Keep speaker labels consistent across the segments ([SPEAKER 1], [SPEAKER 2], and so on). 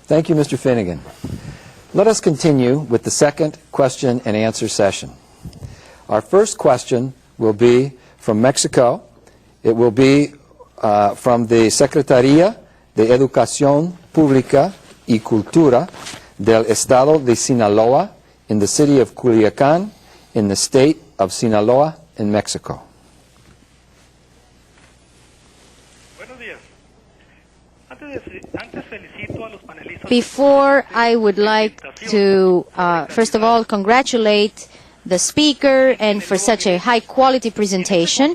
[SPEAKER 1] Thank you, Mr. Finnigan. Let us continue with the second question and answer session. Our first question will be from Mexico. It will be from the Secretaría de Educación Pública y Cultura del Estado de Sinaloa in the city of Culiacán in the state of Sinaloa in Mexico.
[SPEAKER 2] Before, I would like to, first of all, congratulate the speaker and for such a high-quality presentation.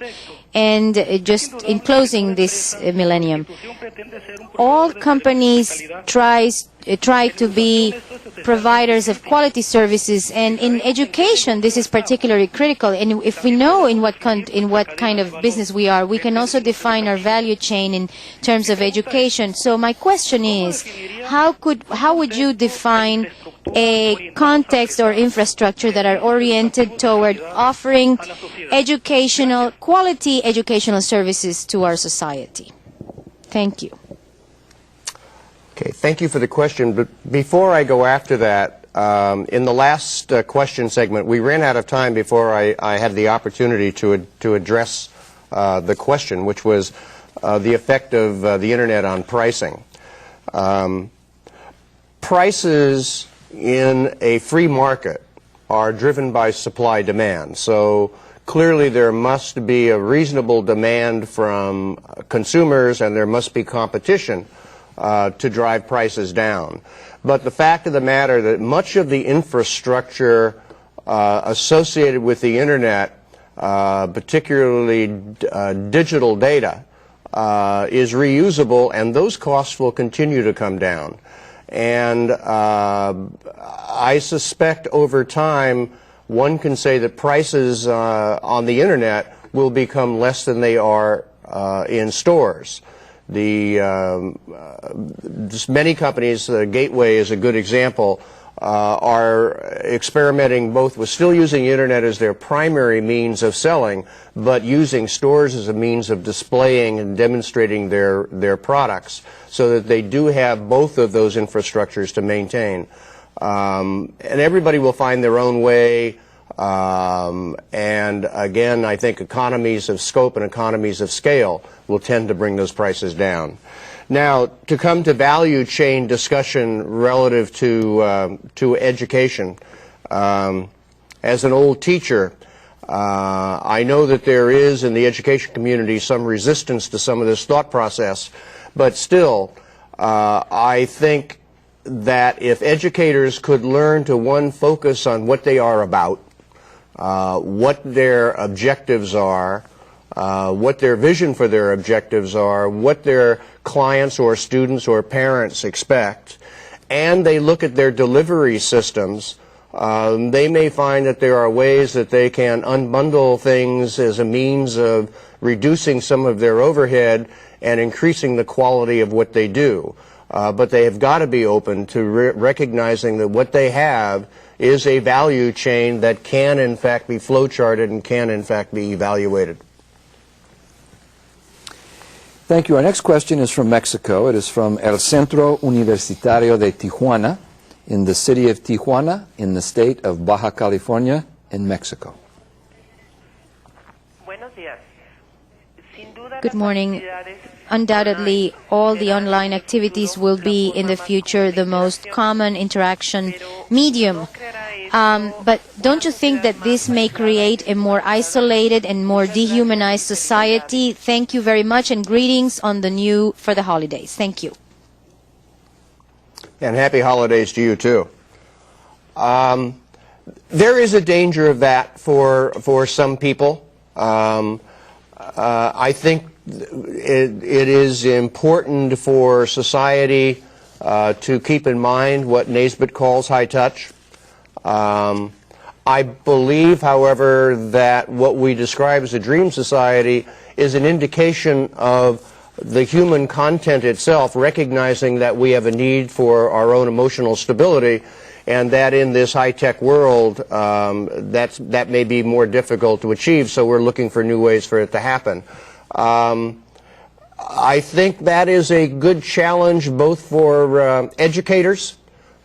[SPEAKER 2] And just in closing this millennium, all companies try to be providers of quality services, and in education this is particularly critical. And if we know in what kind of business we are, we can also define our value chain in terms of education. So my question is, how would you define a context or infrastructure that are oriented toward offering quality educational services to our society? Thank you.
[SPEAKER 3] Okay, thank you for the question. But before I go after that, in the last question segment, we ran out of time before I had the opportunity to address the question, which was the effect of the Internet on pricing. Prices in a free market are driven by supply-demand. So clearly there must be a reasonable demand from consumers, and there must be competition to drive prices down. But the fact of the matter that much of the infrastructure associated with the Internet, particularly digital data, is reusable, and those costs will continue to come down. And I suspect over time one can say that prices on the Internet will become less than they are in stores. Many companies, Gateway is a good example, are experimenting both with still using the Internet as their primary means of selling, but using stores as a means of displaying and demonstrating their products, so that they do have both of those infrastructures to maintain. And everybody will find their own way, and again, I think economies of scope and economies of scale will tend to bring those prices down. Now, to come to value chain discussion relative to education, as an old teacher, I know that there is in the education community some resistance to some of this thought process, but still, I think that if educators could learn to, one, focus on what they are about, what their objectives are, what their vision for their objectives are, what their clients or students or parents expect, and they look at their delivery systems, they may find that there are ways that they can unbundle things as a means of reducing some of their overhead and increasing the quality of what they do. But they have got to be open to recognizing that what they have is a value chain that can in fact be flow-charted and can in fact be evaluated.
[SPEAKER 1] Thank you. Our next question is from Mexico. It is from El Centro Universitario de Tijuana in the city of Tijuana in the state of Baja California in Mexico.
[SPEAKER 2] Good morning. Undoubtedly, all the online activities will be in the future the most common interaction medium. But don't you think that this may create a more isolated and more dehumanized society? Thank you very much, and greetings on the for the holidays. Thank you.
[SPEAKER 3] And happy holidays to you too. There is a danger of that for some people. I think it is important for society to keep in mind what Naisbitt calls high touch. I believe, however, that what we describe as a dream society is an indication of the human content itself, recognizing that we have a need for our own emotional stability, and that in this high-tech world that may be more difficult to achieve, so we're looking for new ways for it to happen. I think that is a good challenge both for educators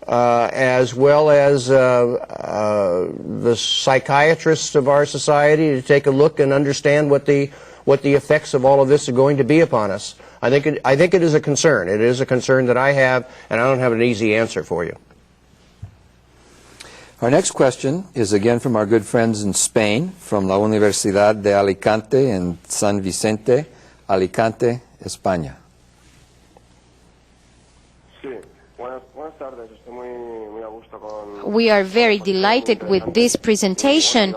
[SPEAKER 3] as well as the psychiatrists of our society to take a look and understand what the effects of all of this are going to be upon us. I think it is a concern. It is a concern that I have, and I don't have an easy answer for you.
[SPEAKER 1] Our next question is again from our good friends in Spain, from la Universidad de Alicante in San Vicente, Alicante, España.
[SPEAKER 2] We are very delighted with this presentation,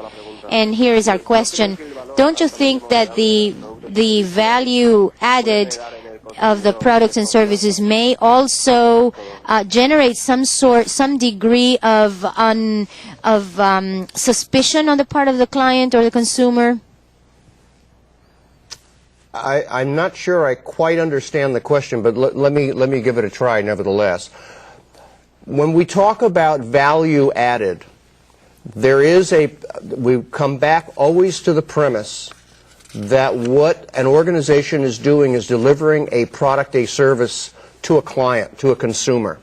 [SPEAKER 2] and here is our question. Don't you think that the value added of the products and services may also generate some degree of suspicion on the part of the client or the consumer?
[SPEAKER 3] I'm not sure I quite understand the question, but let me give it a try nevertheless. When we talk about value added, we come back always to the premise that what an organization is doing is delivering a product, a service to a client, to a consumer.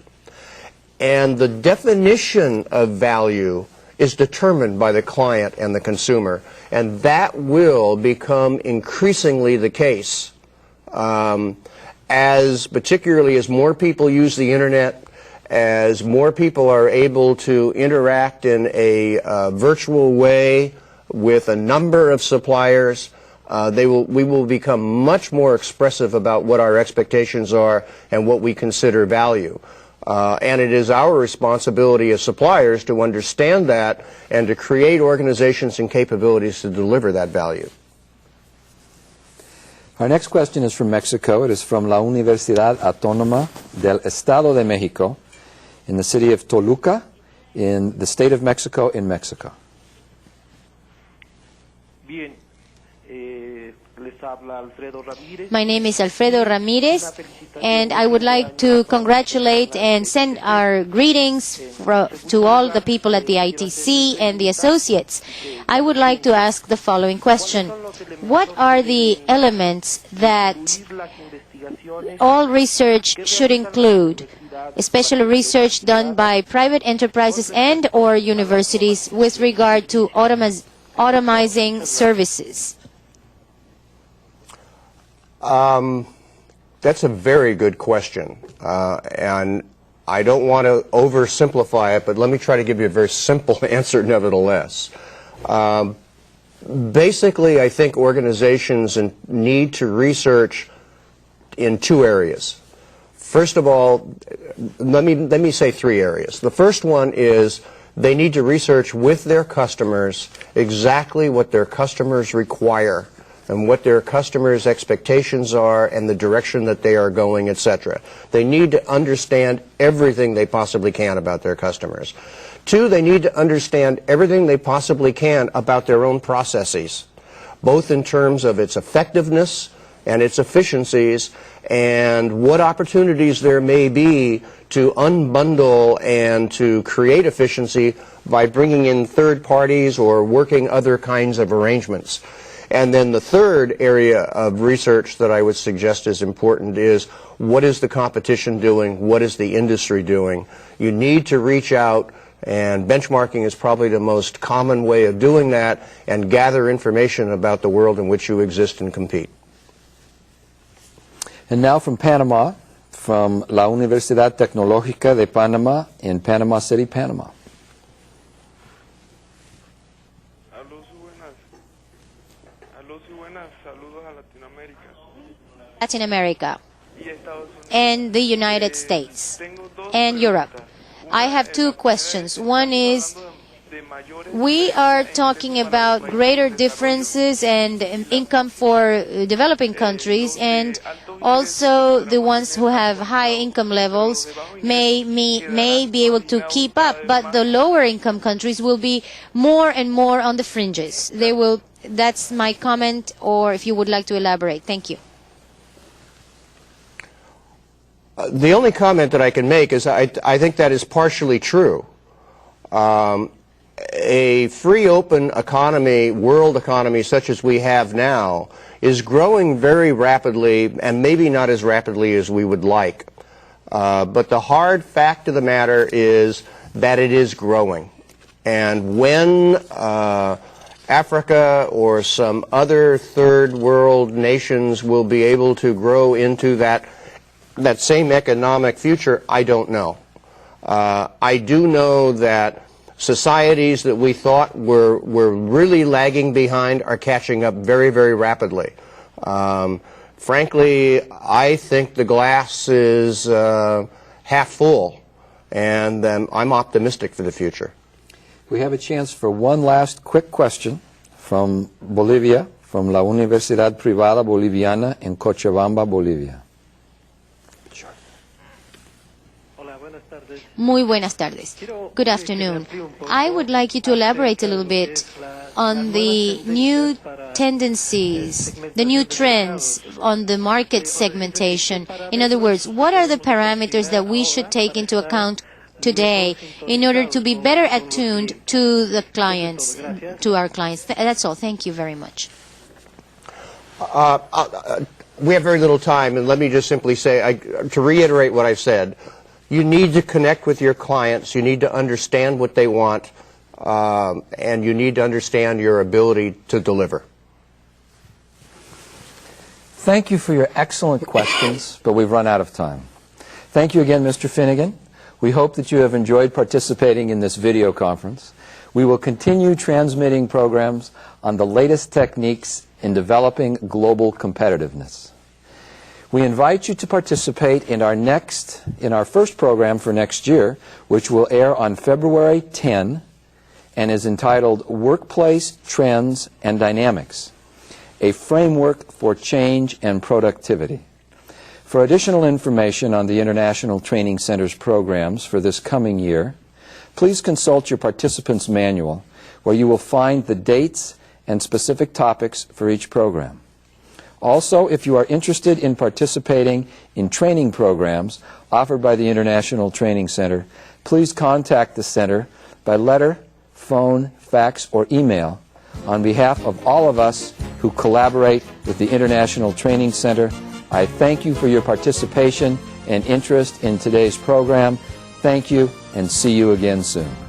[SPEAKER 3] And the definition of value is determined by the client and the consumer. And that will become increasingly the case particularly as more people use the internet, as more people are able to interact in a virtual way with a number of suppliers. We will become much more expressive about what our expectations are and what we consider value. And it is our responsibility as suppliers to understand that and to create organizations and capabilities to deliver that value.
[SPEAKER 1] Our next question is from Mexico. It is from la Universidad Autónoma del Estado de México in the city of Toluca in the state of Mexico in Mexico.
[SPEAKER 2] My name is Alfredo Ramirez, and I would like to congratulate and send our greetings to all the people at the ITC and the associates. I would like to ask the following question. What are the elements that all research should include, especially research done by private enterprises and or universities with regard to automizing services?
[SPEAKER 3] That's a very good question, and I don't want to oversimplify it, but let me try to give you a very simple answer nevertheless. Basically, I think organizations need to research in two areas. First of all, let me say three areas. The first one is they need to research with their customers exactly what their customers require and what their customers' expectations are and the direction that they are going, etc. They need to understand everything they possibly can about their customers. Two, they need to understand everything they possibly can about their own processes, both in terms of its effectiveness and its efficiencies and what opportunities there may be to unbundle and to create efficiency by bringing in third parties or working other kinds of arrangements. And then the third area of research that I would suggest is important is what is the competition doing, what is the industry doing. You need to reach out, and benchmarking is probably the most common way of doing that, and gather information about the world in which you exist and compete.
[SPEAKER 1] And now from Panama, from la Universidad Tecnológica de Panamá in Panama City, Panama.
[SPEAKER 2] Latin America and the United States and Europe. I have two questions. One is, we are talking about greater differences and income for developing countries, and also the ones who have high income levels may be able to keep up, but the lower income countries will be more and more on the fringes. That's my comment, or if you would like to elaborate. Thank you.
[SPEAKER 3] The only comment that I can make is I think that is partially true. a free, open economy, world economy such as we have now, is growing very rapidly, and maybe not as rapidly as we would like. But the hard fact of the matter is that it is growing. And when Africa or some other third world nations will be able to grow into that same economic future, I don't know. I do know that societies that we thought were really lagging behind are catching up very, very rapidly. Frankly, I think the glass is half full, and I'm optimistic for the future.
[SPEAKER 1] We have a chance for one last quick question from Bolivia, from La Universidad Privada Boliviana in Cochabamba, Bolivia.
[SPEAKER 2] Muy buenas tardes. Good afternoon. I would like you to elaborate a little bit on the new tendencies, the new trends on the market segmentation. In other words, what are the parameters that we should take into account today in order to be better attuned to the clients, to our clients? That's all. Thank you very much.
[SPEAKER 3] We have very little time, and let me just simply say, to reiterate what I've said, you need to connect with your clients, you need to understand what they want, and you need to understand your ability to deliver.
[SPEAKER 1] Thank you for your excellent questions, but we've run out of time. Thank you again, Mr. Finnigan. We hope that you have enjoyed participating in this video conference. We will continue transmitting programs on the latest techniques in developing global competitiveness. We invite you to participate in our first program for next year, which will air on February 10 and is entitled Workplace Trends and Dynamics, a Framework for Change and Productivity. For additional information on the International Training Center's programs for this coming year, please consult your participant's manual, where you will find the dates and specific topics for each program. Also, if you are interested in participating in training programs offered by the International Training Center, please contact the Center by letter, phone, fax, or email. On behalf of all of us who collaborate with the International Training Center, I thank you for your participation and interest in today's program. Thank you, and see you again soon.